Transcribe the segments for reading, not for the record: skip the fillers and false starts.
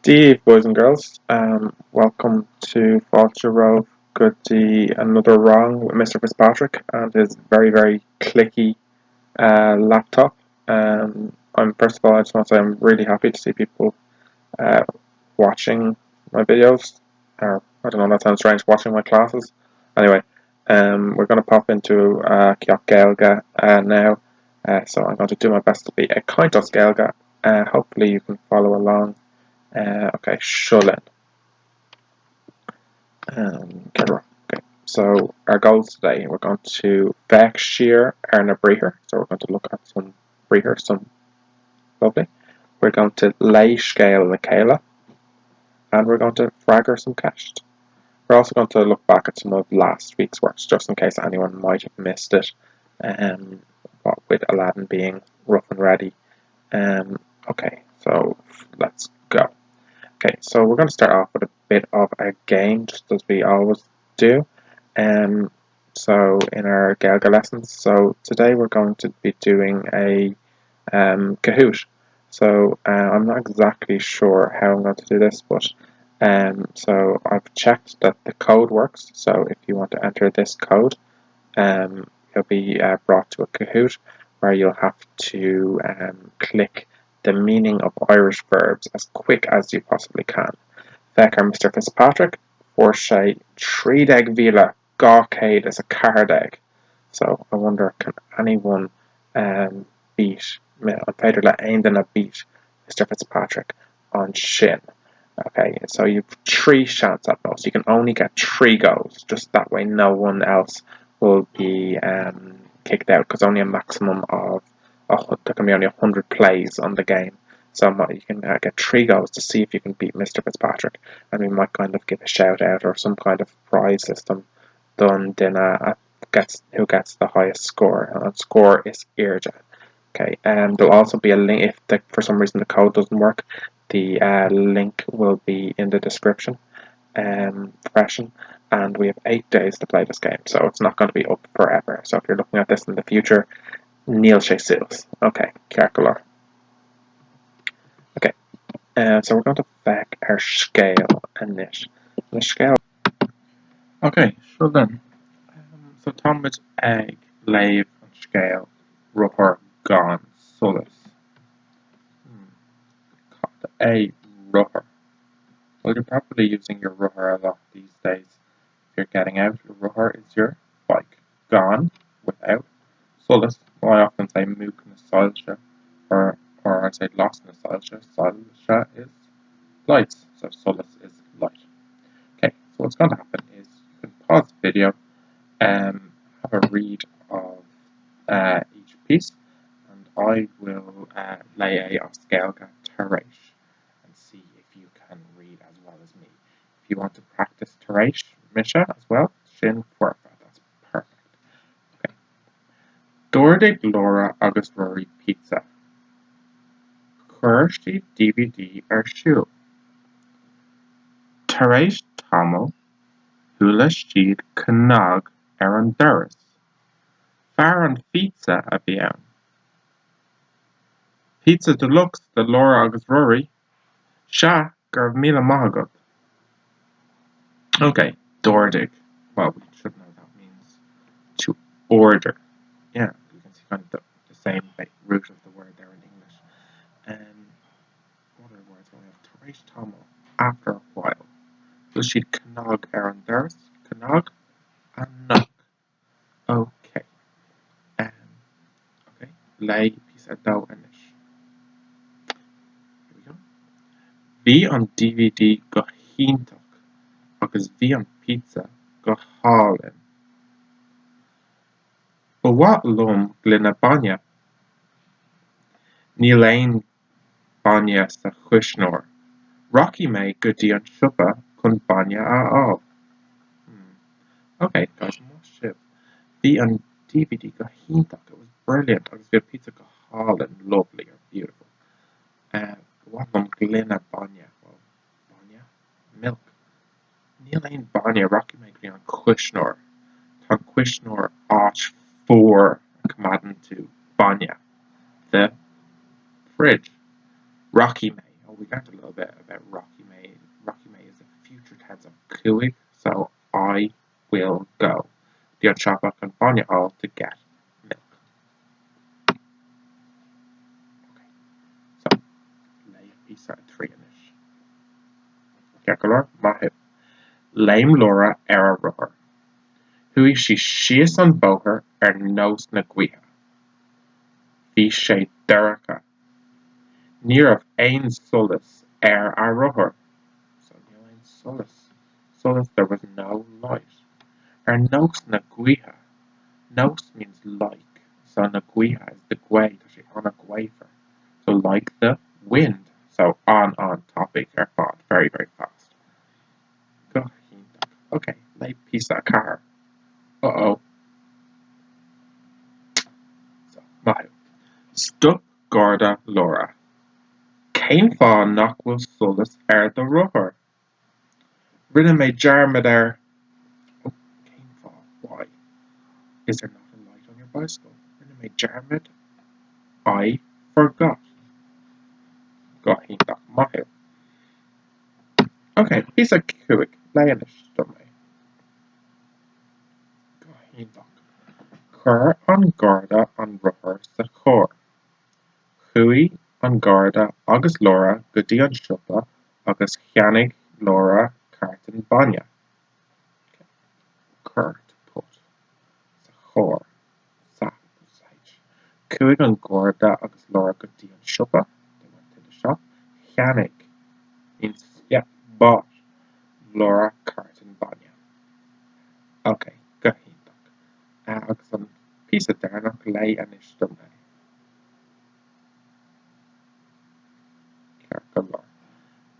Steve, boys and girls, welcome to Vulture Row. Good to another wrong with Mr. Fitzpatrick and his very clicky laptop. First of all, I just want to say I'm really happy to see people uh, watching my videos, or I don't know, that sounds strange, watching my classes. Anyway, we're going to pop into Gaeilge now, so I'm going to do my best to be a kind of Gaeilge. Hopefully you can follow along. Okay, Shulin. Okay, so our goals today, we're going to Vec Shear Erna Breher. So we're going to look at some Breher, some lovely. We're going to lay scale the Kayla, and we're going to fragger some cached. We're also going to look back at some of last week's works, just in case anyone might have missed it. What with Aladdin being rough and ready. Okay, so let's go. Okay, so we're going to start off with a bit of a game, just as we always do. So in our Gaeilge lessons, so today we're going to be doing a Kahoot. So I'm not exactly sure how I'm going to do this, but so I've checked that the code works. So if you want to enter this code, you'll be brought to a Kahoot where you'll have to click the meaning of Irish verbs as quick as you possibly can. Fecar Mr. Fitzpatrick, Forshay, Trídeg Vila, Gawcade is a card egg. So I wonder, can anyone beat, on Pedro ain't gonna beat Mr. Fitzpatrick on Shin? Okay, so you've 3 shots at most. You can only get 3 goals. Just that way no one else will be kicked out, because only a maximum of there can be only 100 plays on the game. So you can get 3 goals to see if you can beat Mr. Fitzpatrick, and we might kind of give a shout out or some kind of prize system done. Then who gets the highest score, and score is Gaeilge. Okay, there'll also be a link if for some reason the code doesn't work. The link will be in the description. Freshen, and we have 8 days to play this game, so it's not going to be up forever. So if you're looking at this in the future, Neil Seals. Okay, Carcolor. Okay, so we're going to back our scale and knit. The scale. Okay, so then, so Thomas, egg, léamh, and scale, rubber, gone, solus. A rubber. Well, you're probably using your rubber a lot these days. If you're getting out, your rubber is your bike. Gone, without. Solus, well, I often say mook nostalgia, or I say lost nostalgia. Nostalgia is lights, so solus is light. Okay, so what's going to happen is you can pause the video, have a read of each piece, and I will lay a Gaeilge Tareish and see if you can read as well as me. If you want to practice Tareish, Misha as well, Shin Forfa, that's perfect. Okay. Dúirdigh Laura agus Rory pizza. Chuirtí DVD ar siúl. Tareish Tamil, thula siad cnag ar an doras. Fear an pizza a bhí ann. Pizza Deluxe de Laura agus Rory. Sha gur míle maith agat. Okay, Dúirdigh. Well, we should know that means to order. Yeah, you can see kind of the same root of the word there in English. What other words do we have? Tareish Tamil, after a while. So she'd cnog ar an doras. Cnog and knock. Okay. Okay. Lay piece of dough inish. Here we go. Bhí an DVD go hiontach agus bhí an pizza go hálinn. Ba what lum glynna bainne? Níl aon bainne sa chuisneoir. Rocky mé go dtí an siopa chun bainne a áb. Okay, guys, more shit. Bhí an DVD go hiontach. It was brilliant. Agus bhí pizza go hálinn, lovely or beautiful. What lum glynna bainne? Well, bainne? Milk. Níl aon bainne Rocky mé go dtí an chuisneoir. Tá cuisneoir áit for commanding to bainne. The fridge. Rocky May. we learned a little bit about Rocky May. Rocky May is the future tense of Kahoot, so I will go. The Shoppa can find you all to get milk. Okay, so léamh píosa 3-inis. Ceacair maithú. Léamh Laura ar a ruthair. Thuaidh sí síos an bóthar ar nós na gaotha. Bhí sé dearcha. Ní raibh aon solas ar a ruthair. So no aon solas. Solas, there was no light. Ar nós na gaotha. Nós means like. So na gaotha is the gwaith, that you're on a gwafer. So like the wind. So on topic ar fad. Very, very fast. Okay, léamh píosa car. Uh-oh. So, maithú. Stop Garda Laura. Céim fá nach bhfuil solas ar do ruthair. Rinne mé dearmad ar. Oh, céim fá. Why? Is there not a light on your bicycle? Rinne mé dearmad. I forgot. Gaithintach maithú. Okay, píosa cuaig. Léamh do mé. Gaithintach. Chur an Garda an ruthair sa chóir. Chuaigh an Garda agus Laura go dtí an siopa agus cheannaigh Laura cartain bainne. Chur to put. Sa chóir. Sa. Chuaigh an Garda agus Laura go dtí an siopa. They went to the shop. Cheannaigh means bought Laura cartain bainne. Okay, gaithintach. Agus an píosa dearnach léamh do mé. Ceacair.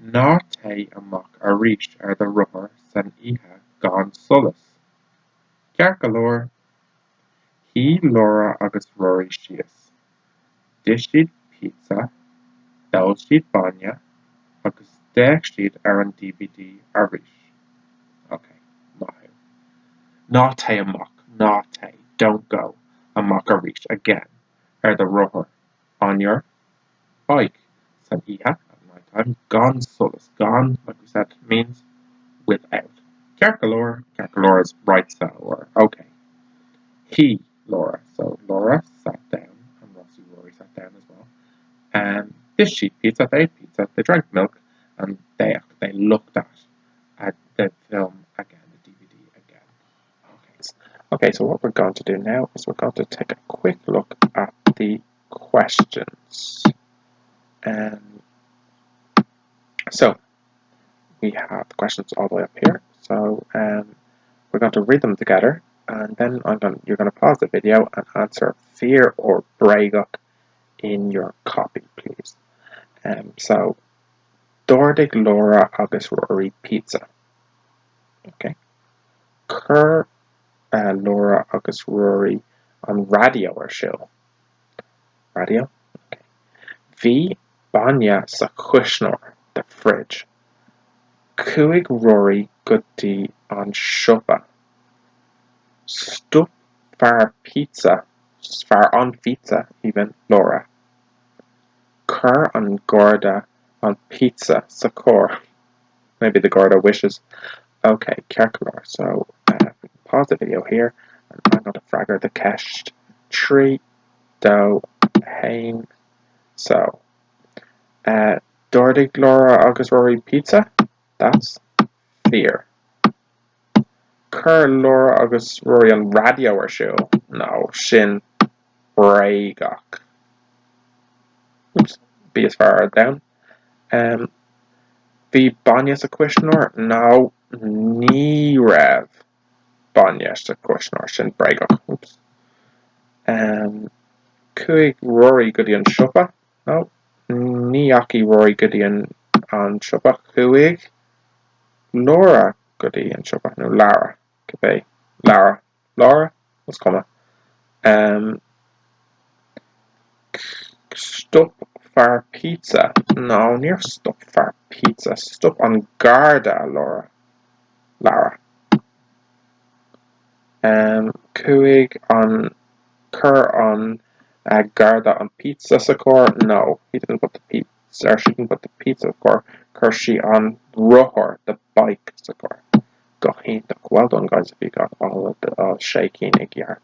Ná té amach arís ar do ruthair san oíche gan solas. Ceacair. Hí Laura agus Rory síos. Dis siad pizza, dul siad bainne, agus d'fhéach siad ar an DVD arís. Okay, maithú. Ná té amach, ná té, don't go, amach arís again, ar the ruthair, on your bike, san oíche at night time, gan solas. Gan, like we said, means without. Ceacair. Ceacair is right so, or okay. He, Laura. So Laura sat down, and Rory sat down as well. And this sheet pizza, they ate pizza, they drank milk, and they looked at the film again, the DVD again. Okay, so what we're going to do now is we're going to take a quick look at the questions. So we have the questions all the way up here. So we're going to read them together, and then you're going to pause the video and answer fear or breakup in your copy, please. So Dordig Laura agus Rory pizza. Okay. Cur Laura agus Rory on radio or show. Radio. Okay. V Banya sa chuisnóir, the fridge. Cuaig Rory gutí an siopa. Stup far pizza, far on pizza even Laura. Cur an Garda on pizza sa chóir. Maybe the Garda wishes. Okay, Ceacair. So pause the video here, and I'm going to fragger the ceist. 3, 2, 1. So Dordig Laura agus Rory pizza. That's fear. Cur Laura agus Rory on radio or show. No, sin breakup. Oops, be as far down. Bhí bainne sa chuisnóir. No, ní raibh bainne sa chuisnóir sin breakup. Oops. Cuaig Rory go dtí an siopa. No, ní aici Rory go dtí an siopa. Cuaig Laura go dtí an siopa. No, Lara. Cabe. Lara. Laura? What's coming? Stup far pizza. No, near stup far pizza. Stup on Garda, Laura. Lara. Cuaig on Cur on Garda on pizza sa chóir. No, he didn't put the or she didn't put the pizza cur she on ruhor, the bike cur. Well done guys if you got all of the shaky Nicky art.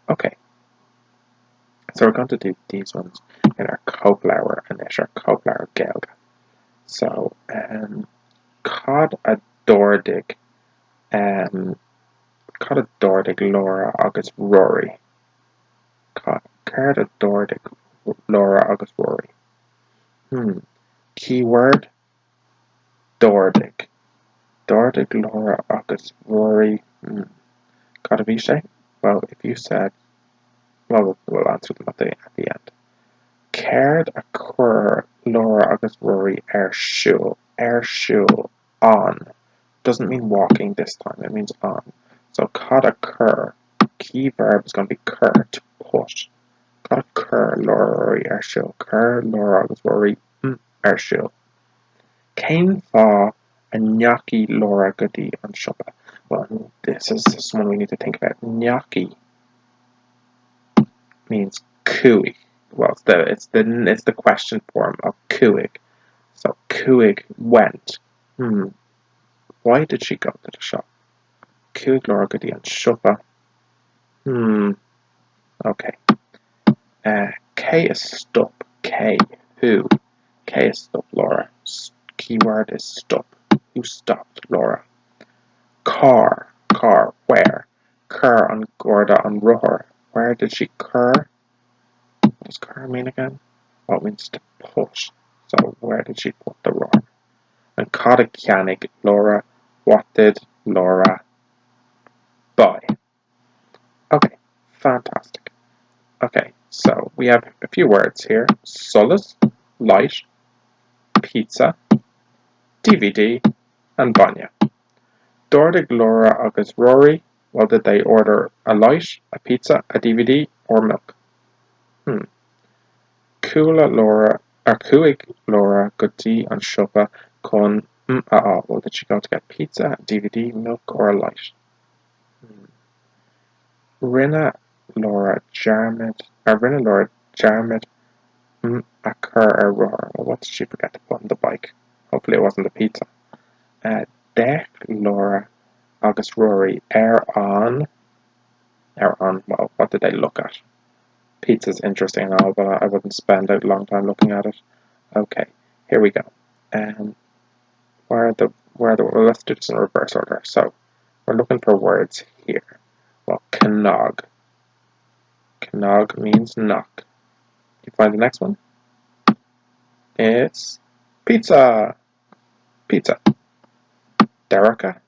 Okay. So we're going to do these ones in our coflower and there's our coflower Gaeilge. So cod a dordig Laura agus Rory. Card a dordig Laura agus Rory. Keyword dordig. Dordig Laura agus Rory. Gotta be say? Well, if you said, well, we'll answer them at the end. Card a cur Laura agus Rory shul on. Doesn't mean walking this time, it means on. So cad a cur, key verb is going to be cur, to push. Cad a cur Laura Rory shul. Cur Laura agus Rory shul. Came fa a gnocchi Laura Goody on Shoppa. Well, this is one we need to think about. Gnocchi means cooey. Well, it's the question form of cooig. So cooig went. Why did she go to the shop? Cooig Laura Goody on Shoppa. Okay. K is stop. K. Who? K is stop Laura. Keyword is stop. Who stopped Laura? Car. Where? Cur on Gorda on Ruhor. Where did she cur? What does cur mean again? Well, it means to push. So where did she put the Ruhor? And Codicanig Laura. What did Laura buy? Okay, fantastic. Okay, so we have a few words here. Solas, light, pizza, DVD, and banya. Dordig Laura agus Rory. Well, did they order a light, a pizza, a DVD, or milk? Cúig Laura Goody on Shoppa con well, did she go to get pizza, DVD, milk, or a light? Rinne Laura Jarmid a cur a roar. Well, what did she forget to put on the bike? Hopefully it wasn't the pizza. Dech Laura agus Rory on. Well, what did they look at? Pizza's interesting and all, but I wouldn't spend a long time looking at it. Okay, here we go. Well, let's do this in reverse order. So we're looking for words here. Well, canog. Canog means knock. You find the next one? It's pizza. Pizza. Derica.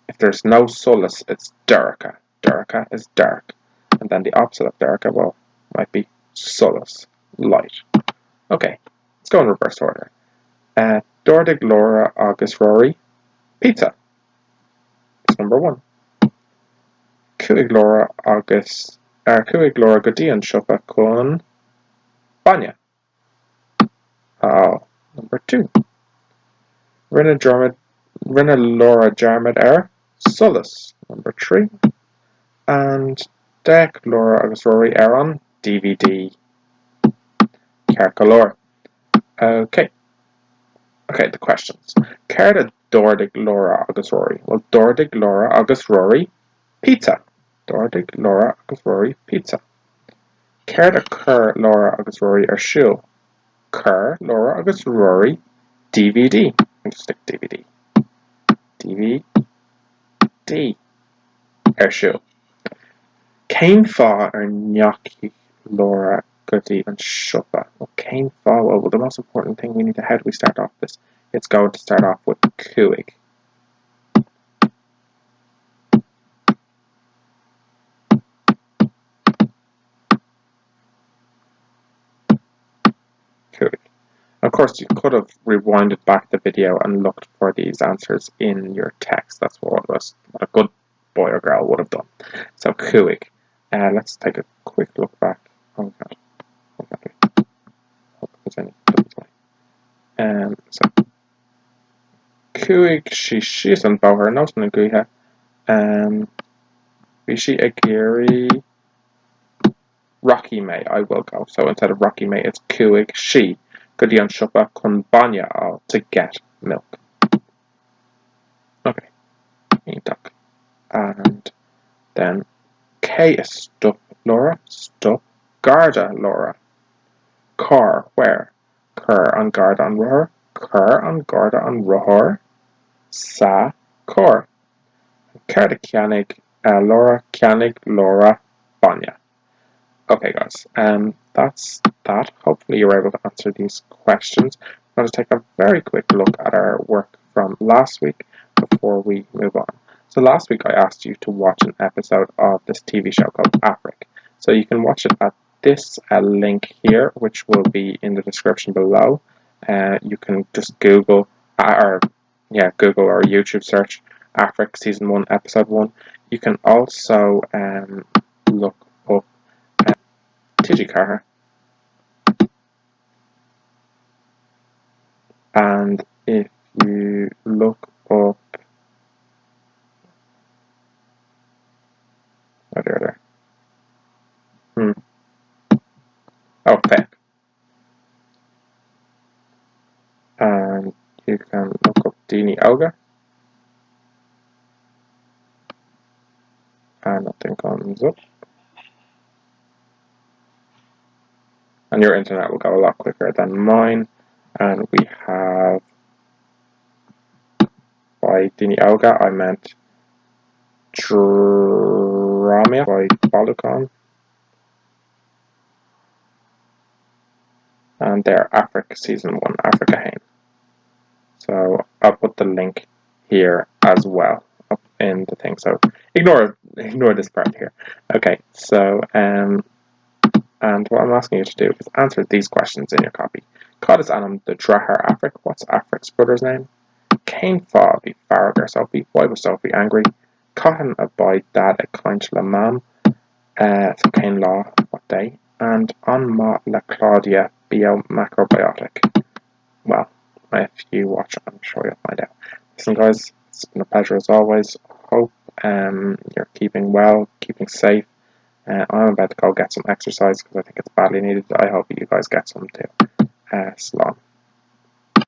If there's no solas, it's derica. Derica is dark. And then the opposite of derica, well, might be solas, light. Okay, let's go in reverse order. Dordig Laura agus Rory, pizza. That's number one. Cúig Laura Goody on Shoppa con banya. Number two. Rinne Laura Jarmid solas. Number three. And Dech Laura agus Rory on DVD. Carcolor. Okay, the questions. Carda Dordig Laura agus Rory. Well, Dordig Laura agus Rory, pizza. Dordig Laura agus Rory, pizza. Carda Cur Laura agus Rory shul. Cur Laura agus Rory, DVD. I'm just stick DVD. DVD. Shul. Cain fa gnocchi Laura Goody and Shoppa. Well, Cain fa. Well, the most important thing we need to. How do we start off this? It's going to start off with cúig. Cúig. Of course, you could have rewinded back the video and looked for these answers in your text. That's what a good boy or girl would have done. So cúig. Let's take a quick look back. Oh god. So cúig she is an bóthar nó na gcutha. Bhí she a géirí Rocky May. I will go. So instead of Rocky May, it's cúig she. go dtí an siopa chun bainne á to get milk. Okay, ítach. And then K is stop Laura, stop Garda Laura. Car, where? Cur an Garda an Ruhr, Cur an Garda an Ruhr, Sa Cor. Cer de Cianig Laura Cianig Laura Banya. Okay guys, that's that. Hopefully you were able to answer these questions. I'm going to take a very quick look at our work from last week before we move on. So last week I asked you to watch an episode of this TV show called Afric. So you can watch it at this link here, which will be in the description below. You can just Google or YouTube search Afric Season 1 Episode 1. You can also look up Tijikaha, and if you look up Fep, and you can look up Dini Oga, and nothing comes up, and your internet will go a lot quicker than mine. And we have, by Dini Oga I meant Dramia by Balucon, and they're Africa Season 1, Africa Hain. So I'll put the link here as well up in the thing. So ignore this part here. Okay, so and what I'm asking you to do is answer these questions in your copy. Cod is Anam the Drahar Afric. What's Afric's brother's name? Cain Fa be Farragar Sophie. Why was Sophie angry? Cotton abide dad a kind la mam. So Cain law what day? And on ma la Claudia bio macrobiotic. Well, if you watch it, I'm sure you'll find out. Listen guys, it's been a pleasure as always. Hope you're keeping well, keeping safe. I'm about to go get some exercise because I think it's badly needed. I hope you guys get some too. Slán.